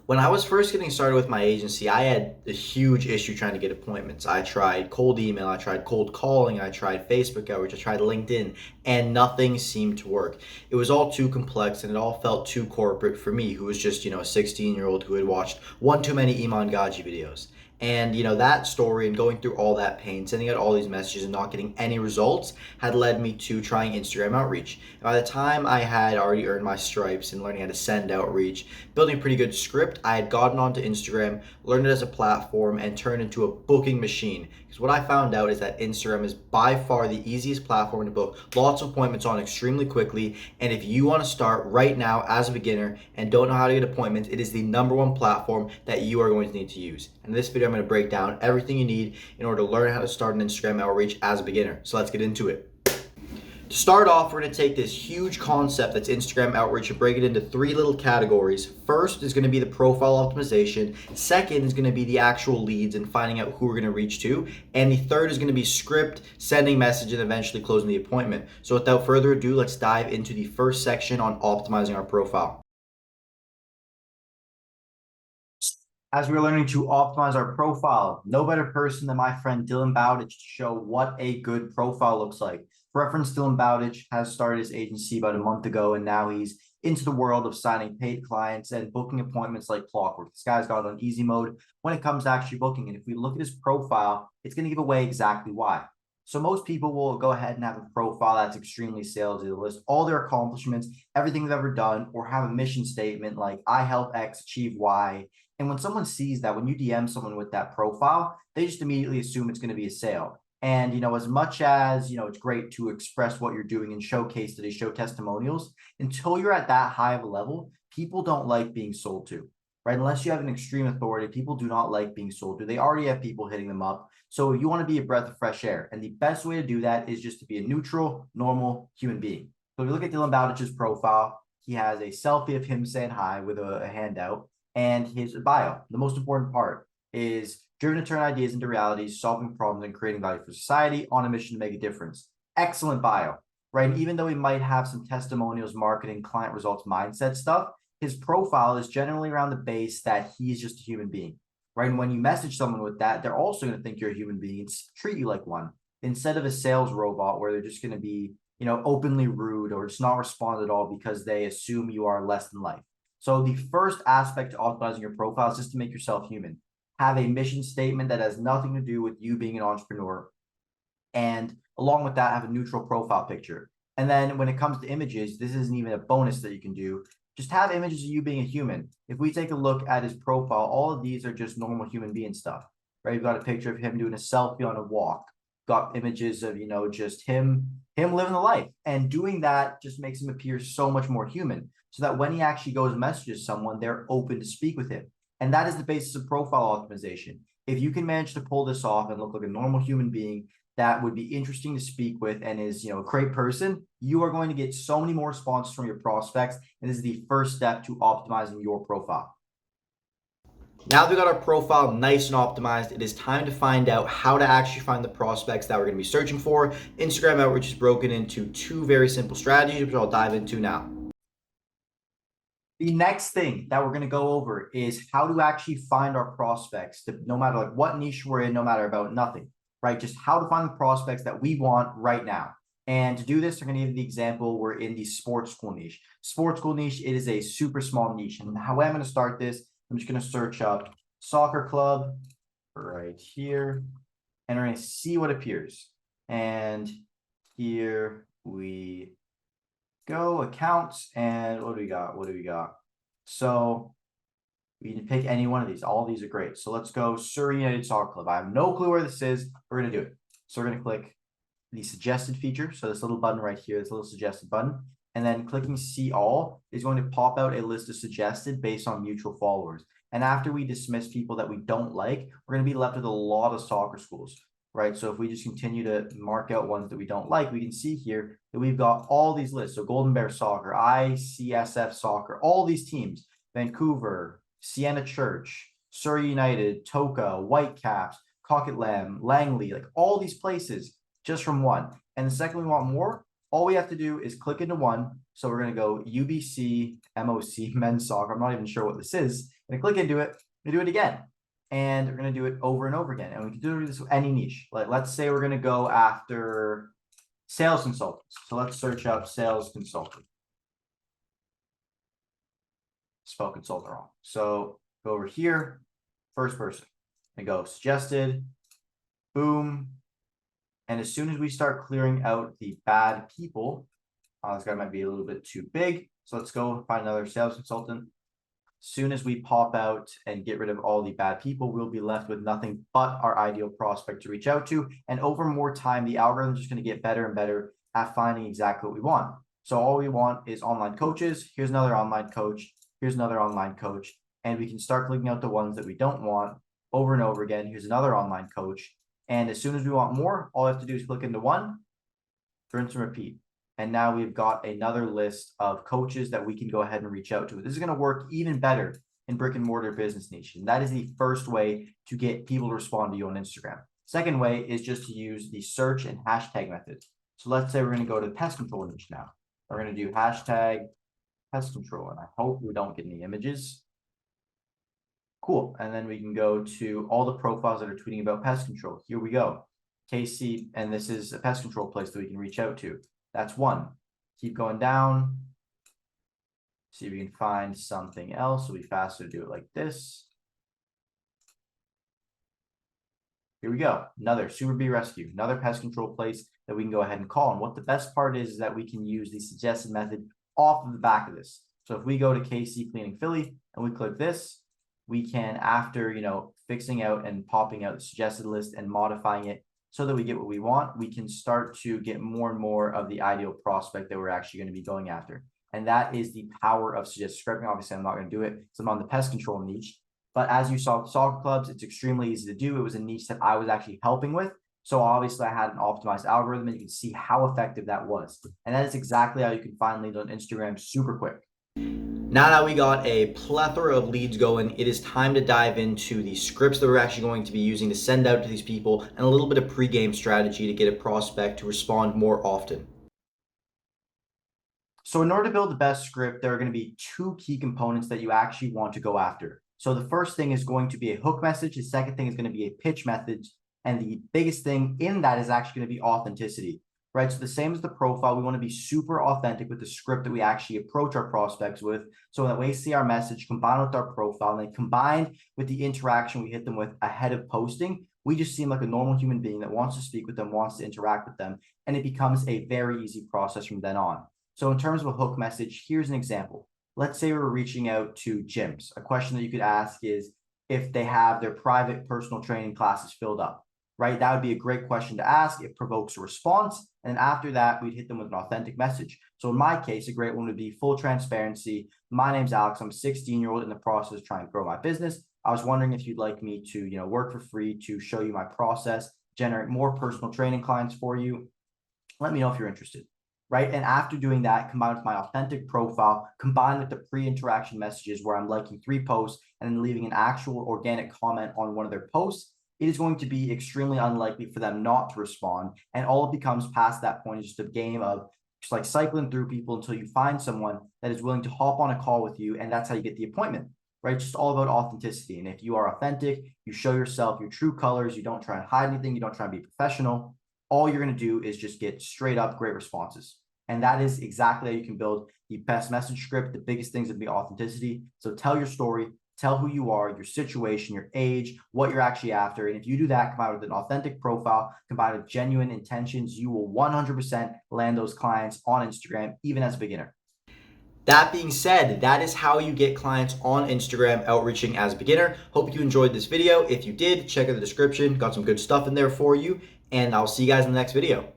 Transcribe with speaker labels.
Speaker 1: When I was first getting started with my agency, I had a huge issue trying to get appointments. I tried cold email, I tried cold calling, I tried Facebook outreach, I tried LinkedIn, and nothing seemed to work. It was all too complex and it all felt too corporate for me, who was just, a 16-year-old who had watched one too many Iman Gaji videos. And that story and going through all that pain, sending out all these messages and not getting any results had led me to trying Instagram outreach. And by the time I had already earned my stripes and learning how to send outreach, building a pretty good script, I had gotten onto Instagram, learned it as a platform, and turned into a booking machine. Because what I found out is that Instagram is by far the easiest platform to book lots of appointments on extremely quickly. And if you want to start right now as a beginner and don't know how to get appointments, it is the number one platform that you are going to need to use. In this video, I'm going to break down everything you need in order to learn how to start an Instagram outreach as a beginner. So let's get into it. To start off, we're going to take this huge concept that's Instagram outreach and break it into three little categories. First is going to be the profile optimization. Second is going to be the actual leads and finding out who we're going to reach to. And the third is going to be script, sending message, and eventually closing the appointment. So without further ado, let's dive into the first section on optimizing our profile. As we're learning to optimize our profile, no better person than my friend Dylan Bowditch to show what a good profile looks like. For reference, Dylan Bowditch has started his agency about a month ago, and now he's into the world of signing paid clients and booking appointments like clockwork. This guy's got it on easy mode when it comes to actually booking. And if we look at his profile, it's going to give away exactly why. So most people will go ahead and have a profile that's extremely salesy. They'll list all their accomplishments, everything they've ever done, or have a mission statement like I help X achieve Y. And when someone sees that, when you DM someone with that profile, they just immediately assume it's going to be a sale. And, as much as, it's great to express what you're doing and showcase that they show testimonials, until you're at that high of a level, people don't like being sold to, right? Unless you have an extreme authority, people do not like being sold to. They already have people hitting them up. So you want to be a breath of fresh air. And the best way to do that is just to be a neutral, normal human being. So if you look at Dylan Bowditch's profile, he has a selfie of him saying hi with a handout. And his bio, the most important part, is driven to turn ideas into realities, solving problems, and creating value for society on a mission to make a difference. Excellent bio, right? And even though he might have some testimonials, marketing, client results, mindset stuff, his profile is generally around the base that he's just a human being, right? And when you message someone with that, they're also going to think you're a human being and treat you like one instead of a sales robot where they're just going to be, openly rude or just not respond at all because they assume you are less than life. So the first aspect to optimizing your profile is just to make yourself human. Have a mission statement that has nothing to do with you being an entrepreneur. And along with that, have a neutral profile picture. And then when it comes to images, this isn't even a bonus that you can do. Just have images of you being a human. If we take a look at his profile, all of these are just normal human being stuff, right? You've got a picture of him doing a selfie on a walk. Got images of, just him living the life. And doing that just makes him appear so much more human, so that when he actually goes and messages someone, they're open to speak with him. And that is the basis of profile optimization. If you can manage to pull this off and look like a normal human being that would be interesting to speak with and is, a great person, you are going to get so many more responses from your prospects. And this is the first step to optimizing your profile. Now that we got our profile nice and optimized, it is time to find out how to actually find the prospects that we're going to be searching for. Instagram outreach is broken into two very simple strategies, which I'll dive into now. The next thing that we're going to go over is how to actually find our prospects, no matter like what niche we're in, no matter about nothing, right? Just how to find the prospects that we want right now. And to do this, I'm going to give the example, we're in the sports school niche. Sports school niche, it is a super small niche. And how I'm going to start this, I'm just going to search up soccer club right here, and we're going to see what appears. And here we go, accounts, and what do we got? So we can pick any one of these. All of these are great. So let's go Surrey United Soccer Club. I have no clue where this is. We're going to do it. So we're going to click the suggested feature. So this little button right here, this little suggested button. And then clicking see all is going to pop out a list of suggested based on mutual followers. And after we dismiss people that we don't like, we're going to be left with a lot of soccer schools, right? So if we just continue to mark out ones that we don't like, we can see here that we've got all these lists. So Golden Bear Soccer, ICSF Soccer, all these teams, Vancouver, Sienna Church, Surrey United, Toka, Whitecaps, Coquitlam, Langley, like all these places just from one. And the second we want more, all we have to do is click into one, So we're going to go UBC, MOC, men's soccer. I'm not even sure what this is. I'm going to click into it. We do it again. And we're going to do it over and over again. And we can do this with any niche. Like, let's say we're going to go after sales consultants. So let's search up sales consultant. Spell consultant wrong. So go over here, first person, and go suggested, boom. And as soon as we start clearing out the bad people, this guy might be a little bit too big. So let's go find another sales consultant. As soon as we pop out and get rid of all the bad people, we'll be left with nothing but our ideal prospect to reach out to. And over more time, the algorithm is just going to get better and better at finding exactly what we want. So all we want is online coaches. Here's another online coach. Here's another online coach. And we can start clicking out the ones that we don't want over and over again. Here's another online coach. And as soon as we want more, all we have to do is click into one, rinse and repeat. And now we've got another list of coaches that we can go ahead and reach out to. This is going to work even better in brick and mortar business niche. And that is the first way to get people to respond to you on Instagram. Second way is just to use the search and hashtag method. So let's say we're going to go to the pest control niche now. We're going to do hashtag pest control. And I hope we don't get any images. Cool. And then we can go to all the profiles that are tweeting about pest control. Here we go. KC, and this is a pest control place that we can reach out to. That's one. Keep going down. See if we can find something else. It'll be faster to do it like this. Here we go. Another Super Bee Rescue, another pest control place that we can go ahead and call. And what the best part is that we can use the suggested method off of the back of this. So if we go to KC Cleaning Philly and we click this, we can, after, fixing out and popping out the suggested list and modifying it so that we get what we want, we can start to get more and more of the ideal prospect that we're actually going to be going after. And that is the power of suggested scraping. Obviously, I'm not going to do it because I'm on the pest control niche. But as you saw with soccer clubs, it's extremely easy to do. It was a niche that I was actually helping with. So obviously, I had an optimized algorithm, and you can see how effective that was. And that is exactly how you can find leads on Instagram super quick. Now that we got a plethora of leads going, it is time to dive into the scripts that we're actually going to be using to send out to these people and a little bit of pre-game strategy to get a prospect to respond more often. So in order to build the best script, there are going to be two key components that you actually want to go after. So the first thing is going to be a hook message. The second thing is going to be a pitch message. And the biggest thing in that is actually going to be authenticity. Right. So the same as the profile, we want to be super authentic with the script that we actually approach our prospects with. So that way, see our message combined with our profile, and then combined with the interaction we hit them with ahead of posting, we just seem like a normal human being that wants to speak with them, wants to interact with them. And it becomes a very easy process from then on. So in terms of a hook message, here's an example. Let's say we're reaching out to gyms. A question that you could ask is if they have their private personal training classes filled up. Right? That would be a great question to ask. It provokes a response. And after that, we'd hit them with an authentic message. So in my case, a great one would be full transparency. My name's Alex. I'm a 16-year-old in the process of trying to grow my business. I was wondering if you'd like me to, work for free to show you my process, generate more personal training clients for you. Let me know if you're interested. Right? And after doing that, combined with my authentic profile, combined with the pre-interaction messages where I'm liking 3 posts and then leaving an actual organic comment on one of their posts, it is going to be extremely unlikely for them not to respond. And all it becomes past that point is just a game of just like cycling through people until you find someone that is willing to hop on a call with you. And that's how you get the appointment, right? Just all about authenticity. And if you are authentic, you show yourself your true colors, you don't try and hide anything, you don't try and be professional. All you're going to do is just get straight up great responses. And that is exactly how you can build the best message script. The biggest things would be authenticity. So tell your story. Tell who you are, your situation, your age, what you're actually after. And if you do that, combined with an authentic profile, combined with genuine intentions, you will 100% land those clients on Instagram, even as a beginner. That being said, that is how you get clients on Instagram outreaching as a beginner. Hope you enjoyed this video. If you did, check out the description. Got some good stuff in there for you. And I'll see you guys in the next video.